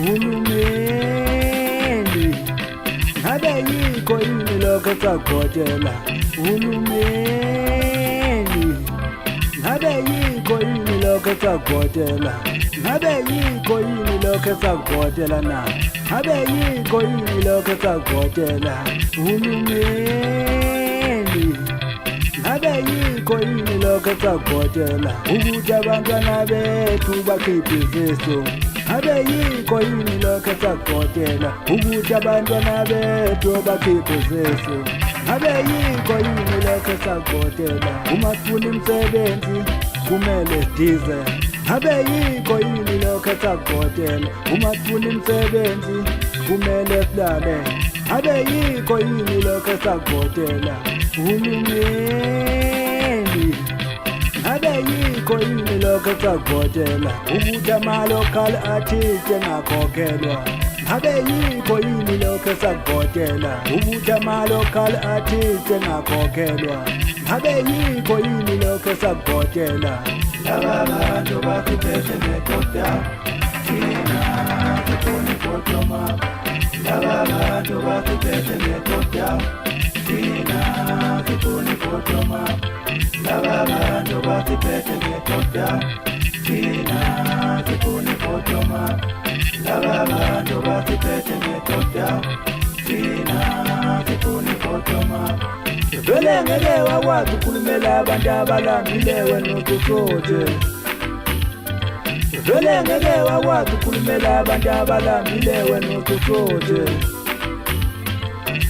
Uhulumeni ngabe yikho yini lokho esagotshela Uhulumeni ngabe yikho yini lokho esagotshela ngabe yikho yini lokho esagotshela na ngabe yikho yini lokho esagotshela Uhulumeni ngabe yikho yini lokho esagotshela ukuthi abantwana bethu bakhiphe izisu ngabe yikho yini lokho esagotshela ukuthi abantwana bethu bakhiphe izisu ngabe yikho yini lokho esagotshela uma sifuna imisebenzi kumele sidize ngabe yikho yini lokho esagotshela uma sifuna imisebenzi kumele silale ngabe yikho yini lokho esagotshela Uhulumeni ngabe yikho yini lokho esagotshela ukuthi ama-local artist engakhokhelwa ngabe yikho yini lokho esagotshela ukuthi ama-local artist engakhokhelwa ngabe yikho yini lokho esagotshela laba bantu basiphethe ngedoda thina sifuna ibhodoma laba bantu basiphethe ngedoda thina sifuna ibhodoma laba bantu basiphethe ngedoda thina sifuna ibhodoma laba bantu basiphethe ngedoda thina sifuna ibhodoma vele ngeke wakwazi ukukhulumela abantu abalambileyo nokusoje vele ngeke wakwazi ukukhulumela abantu abalambileyo nokusoje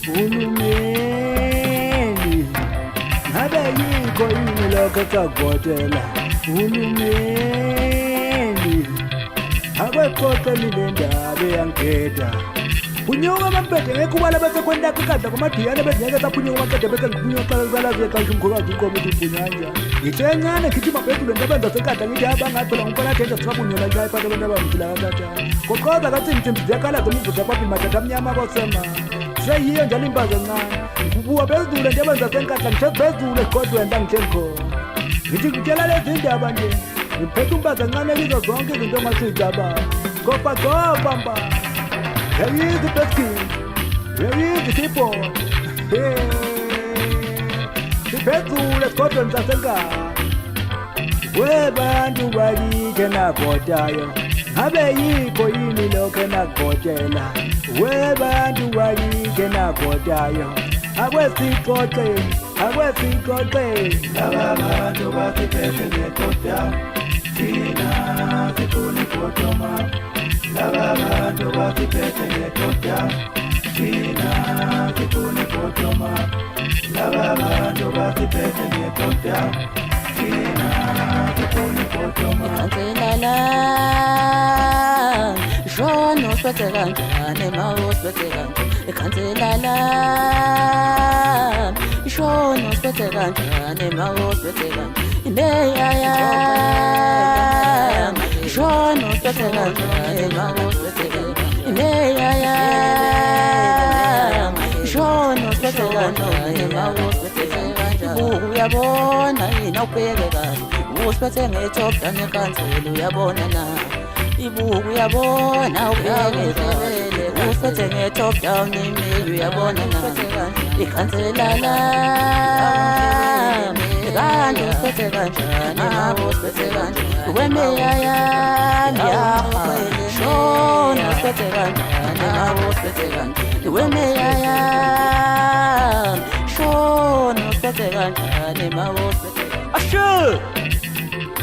Uhulumeni ngabe yikho yini lokho esagotshela Uhulumeni akwexoxeli le ndaba eyangikhetha Punyuka mampete ngekubala bese kwenda kukadla kumadiyane bezingeke saphunyuka maqede bese ngiphunyuka xa salazi xa ngimkhulwazi inkomo ibunyanja ngitshengane ngithi mabethu le ndaba zasekadla ngithi abangaphela ngifana thetha sibabunyela nje ayiphatha abantu abamthila kanjani koqoza kathi ngithembi ziyakhala zemivuza kwapi madatha amnyama bosema seyiyo njalo imbazo encane ubuwa bezulu nje benza senkatla ngithe bezulu egodweni la ngithe khona ngithi ngitshela lezi ndaba nje ngiphethe umbazo encane kizo zonke izinto engasizaba gopa gopa mba There is the best king, there is the people. Hey, the best rule is God and Sasenga. Webantu balike nakotayo, ngabe yikho yini lokho enakotshela. Webantu balike nakotayo, akwesixoxe, laba bantu basiphethe ngedoda, thina sifuna ibhodoma. Laba bantu basiphethe ngedoda thina sifuna ibhodoma laba bantu basiphethe ngedoda thina sifuna ibhodoma Kanzelala Shono siphethe kanjani mawusiphethe kanjani Kanzelala Shono siphethe kanjani mawusiphethe kanjani Indeyaya Shono siphethe kanjani mawusiphethe kanjani Indeyaya Shono siphethe kanjani mawusiphethe kanjani Uyabona yini awubheke kahle usiphethe ngethoda nekansela uyabona na Ibuku uyabona ubheke kahle usiphethe ngetop down email uyabona na Ikansela la Kanjani usiphethe kanjani mabo usiphethe kanjani Wemeya yami Shona usiphethe kanjani mabo usiphethe kanjani Wemeya yami Shona usiphethe kanjani mabo usiphethe kanjani Ashu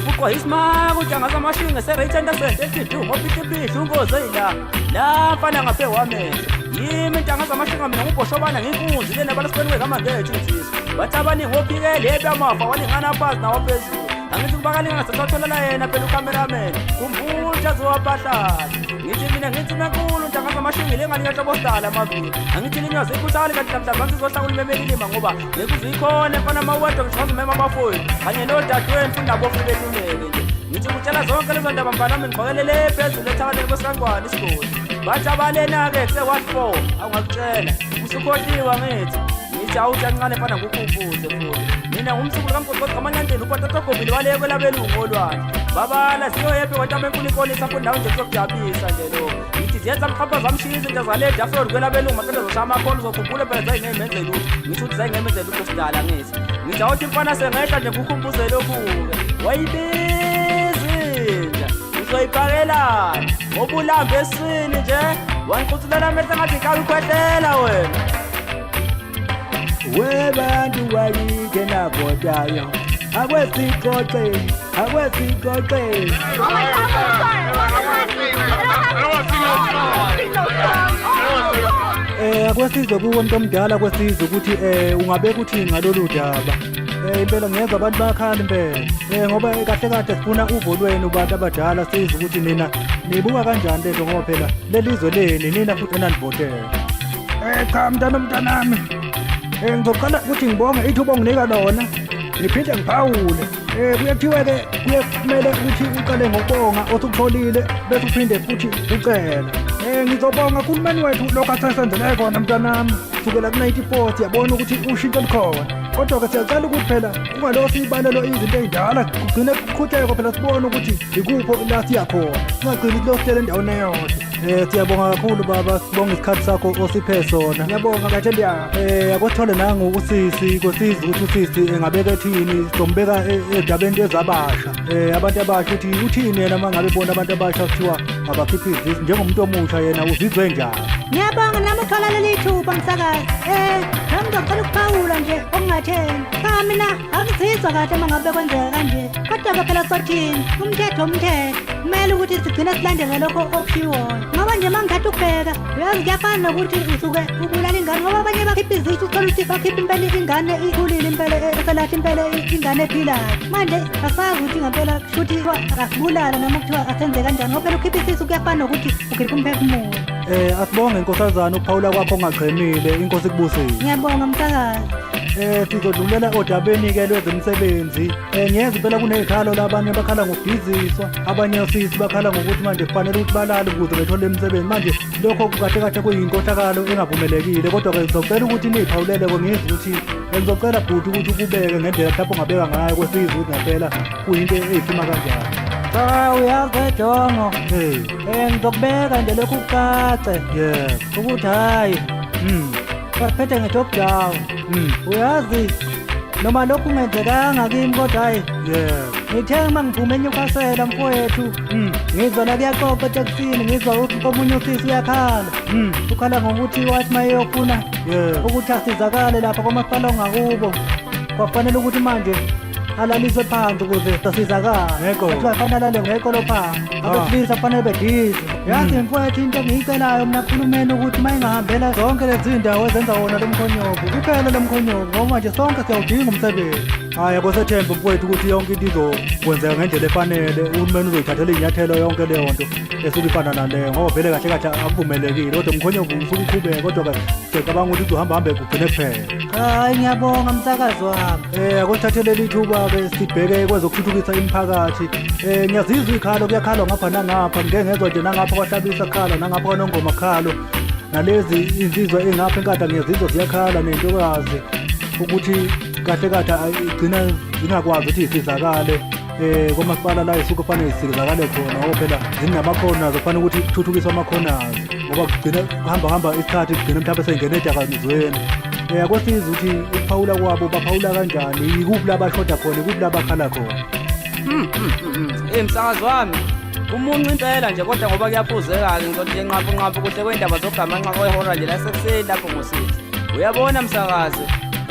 Ukwa isma kujanga samashinga serayitanda sente esidungo ngophihliphihle ungozela la mfana ngape wamehlo yimi ntanga samashinga mina ngubhoshobana nginkunzi lena balesiqeni wekamangeke insizwa bathi abaningi ophikele ebamafa walingana phansi nawaphezulu angithi kubakalinga ngasesatholela yena phela ucameraman kumbutha zowapahlala ngithi mina ngithi menkulu ntanga samashinga lenganikahla bosala amavili angithi linyoze ikhuthala kanti mhlawumbe ngizohlakula imemelilima ngoba ngekuzikhona mfana mawedwa ngishoza umema amafoni kanye nodadewenu futhi nabo behluleke nje ngithi kutshela zonke lezo ndaba mfana nami ngibhokelele phezulu ethakateni kwesangwane isigodi bathi abalena-ke kuse-1-4 awungakutshela usukhohliwa ngithi ngithi awuthi kancane fana ngukhumbuze futhi mina ngumsukulu kaMgqongqoshe kaMancanteni uPatatogobile waleke labelungu olwandle babala ziyoyephi kwentamo enkulu inkolisa apho ndawo nje sokujabulisa nje lo ngithi ziyenza mkhapha zamshiya izinto zaleda afro kwelabelungu macele zoshaya amakholo zokhumbule phela zayingemenze lutho ngisho ukuthi zayingemenze lutho sidala ngithi awuthi mfana sengehla nje kukhumbuze lokhu-ke wayibizinja uzoyiphakelana ngoba ulambe esini nje wangiquthulela amehlo ngathi nkawe ukhwehlela wena webantu walike nakotayo akwesixoxeni akwesizwe kuwo umuntu omdala kwesizwe ukuthi ungabeka uthi ngalolu daba impela ngeza abantu bakhala impela ngoba kahle kade sifuna uvo lwenu bantu abadala sizwe ukuthi nina nibuka kanjani lento ngoba phela lelizwe leni nina futhi enanivotela cha mntanami ngizoqala ukuthi ngibonge ithuba onginika lona ngiphinde ngiphawule kuyathiwa-ke kumele ukuthi uqale ngokubonga osukutholile bese uphinde futhi ucela ngizobonga kuhulumeni wethu lokhu asesenzele kona mntanami kusukela ku-94 siyabona ukuthi ushintsho lukhona kodwa-ke siyacela ukuthi phela ungaloko siyibalelo izinto ey'ndala kugcine kuqhutshekwa phela sibone ukuthi ikupho la siyakhona singagcini kulositshela endaweni eyodwa siyabonga kakhulu baba sibonga isikhathi sakho osiphe sona ngiyabonga kahle akothole nangu usisi kosiza ukuthi usisi engabeka ethini sizombeka edabeni ezabasha abantu abasha ukuthi uthini yena uma ngabe bona abantu abasha kuthiwa abakhiphi izisi njengomuntu omusha yena uzizwe njani ngiyabonga nami uthola leli thuba msakazi nami ngizocela ukuphawula nje okungatheni cha mina angizizwa kahle uma ngabe kwenzeka kanje kodwa-ke phela sothini umthetho kumele ukuthi sigcine silandele lokho okushiwoyo ngoba nje uma ngithatha ukubheka uyazi kuyafana nokuthi usuke ubulala ingane ngoba abanye bakhipha izithi uthola ukuthi bakhipha impela ingane ikhulile impela eselahla impela ingane ephilayo manje asazi ukuthi ngempela kushuthi asibulala noma kuthiwa asenze kanjani ngoba phela ukhipha isisu kuyafana nokuthi ukhipha umphefumulo asibonge nkosazana ukuphawula kwakho ongachemile inkosi kubusile ngiyabonga msakazi sizodlulela odabeni-ke lwezemisebenzi ngiyeza impela kuney'khalo labanye bakhala ngokudiziswa abanye osisi bakhala ngokuthi manje kufanele ukuthi balale ukuze bethole imisebenzi manje lokho kahle kahle kuyinkohlakalo engavumelekile kodwa-ke ngizocela ukuthi niyiphawulele-ko ngizwe ukuthi ngizocela bhuti ukuthi ukubeke ngendlela mhlawumbe ongabeka ngayo kwesizwe ukuthi ngempela kuyinto ey'sima kanjani cha uyazi ejongo ngizokubeka nje lokhu kucace ukuthi hhayi baphethe nge-top down uyazi noma lokhu kungenzekanga kimi kodwa hhayi ngithe uma ngiphume eNyukhasela mfowethu ngizwa la kuyaxoxa etekisini ngizwa ukuthi komunye usisi uyakhala ukhala ngokuthi wathi uma eyofuna ukuthi asizakale lapha kwamasipala ongakubo kwafanele ukuthi manje alaliswe phansi ukuze asizakale kuthiwa fanele alale ngekolo phansi abesilisa kufanele bedize yazi mfowethu into engiyicelayo mina kuhulumeni ukuthi uma ingahambela zonke lezi ndawo ezenza wona lo mkhonyovu kuphela lo mkhonyovu ngoba manje sonke siyawudinga umsebenzi hhayi akwesethemba mfowethu ukuthi yonke into izokwenzeka ngendlela efanele uhulumeni uzoyithathela iy'nyathelo yonke leyo nto esuke ifana naleyo ngoba vele kahle kahle akuvumelekile kodwa umkhonyovu usuke uqhubeke kodwa-ke siyacabanga ukuthi uzohamba kugcine kuphela hayi ngiyabonga msakazi wami akusithatheleli ithuba-ke sibheke kwezokuthuthukisa imiphakathi ngiyazizwa ikhalo kuyakhalwa ngapha nangapha ngeke ngezwa nje nangapha kwahlabisa kukhala nangapha kwanongoma kukhalo nalezi insizwa engapha enkada ngiyazizwa ziyakhala nentokazi ukuthi kahle kahle igcina zingakwazi ukuthi zisizakale kwamasipala la isuke kufanele zisizakale khona ngoba phela zinamakhona nazo kufanele ukuthi kuthuthukiswe amakhonazo ngoba kugcina kuhamba isikhathi kugcina mhlawumbe seyingene edakamizweni akwesiza ukuthi ukuphawula kwabo baphawula kanjani ikuphi la bashoda khona ikuphi la bakhala khona msakazi wami umuncu impela nje kodwa ngoba kuyaphuzeka-ke ngizothi nje nqaphu kuhle kwey'ndaba zogamanqa kwehora nje lasekuseni lapho ngosithi uyabona msakazi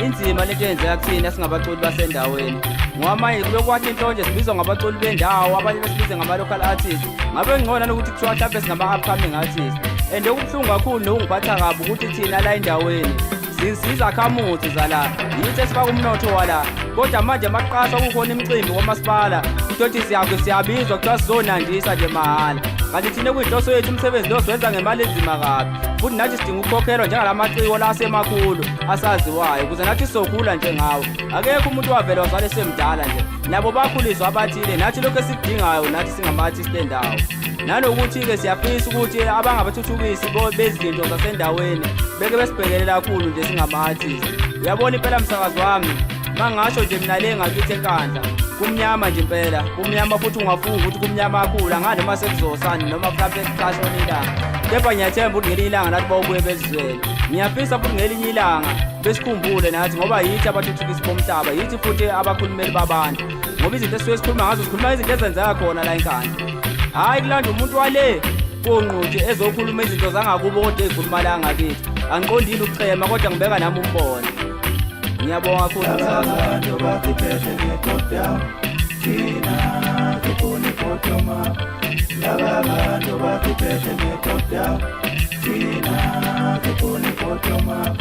inzima lento eyenzeka kuthina esingabaculi basendaweni ngoba manje kube kwathi inhlonje sibizwa ngabaculi bendawo abanye besibize ngama-local artist ngabe ngcono nokuthi kuthiwa mhlawumbe singama-upcoming artist and okubuhlungu kakhulu nokungiphatha kabi ukuthi thina la endaweni sizakhamuthi zala yithi esifaka umnotho wala kodwa manje maqashwa kukhona imicimbi kwamasipala ukuthi siyabizwa kuthiwa sizonandisa nje mahhala kanti thina kuyinhloso yethu umsebenzi lo siwenza ngemali enzima kabi futhi nathi sidinga ukukhokhelwa njengala maciko la asemakhulu asaziwayo ukuze nathi sizokhula njengawo akekho umuntu wavele wazale semdala nje nabo bakhuliswa abathile nathi lokho esikudingayo nathi singama-artist endawo nanokuthi-ke siyafisa ukuthi abangabathuthukisi bezinto zasendaweni beke besibhekele kakhulu nje singama-artist uyabona impela msakazi wami mangasho nje mina le ngakithi enkandla kumnyama nje impela kumnyama futhi ungafunga ukuthi kumnyama kakhulu angani noma sekuzosani noma mhlawumbe kuqashona ilanga kepha ngiyathemba ukuthi ngelinye ilanga nathi bawubuye bezizwele ngiyafisa futhi ngelinye ilanga besikhumbule nathi ngoba yithi abathuthukisi bomhlaba yithi futhi abakhulumeli babantu ngoba izinto esuke sikhuluma ngazo sikhuluma izinto ezenzeka khona la enkandla hayi kulanda umuntu wale konqothi ezokhuluma izinto zangakubo kodwa ezikhuluma la ngakithi angiqondile ukuchema kodwa ngibeka nami umbono ngiyabonga kakhulu abantu bakuphethe nge-top down thina sifuna i-bottom up laba bantu bakuphethe nge-top down thina sifuna i-bottom up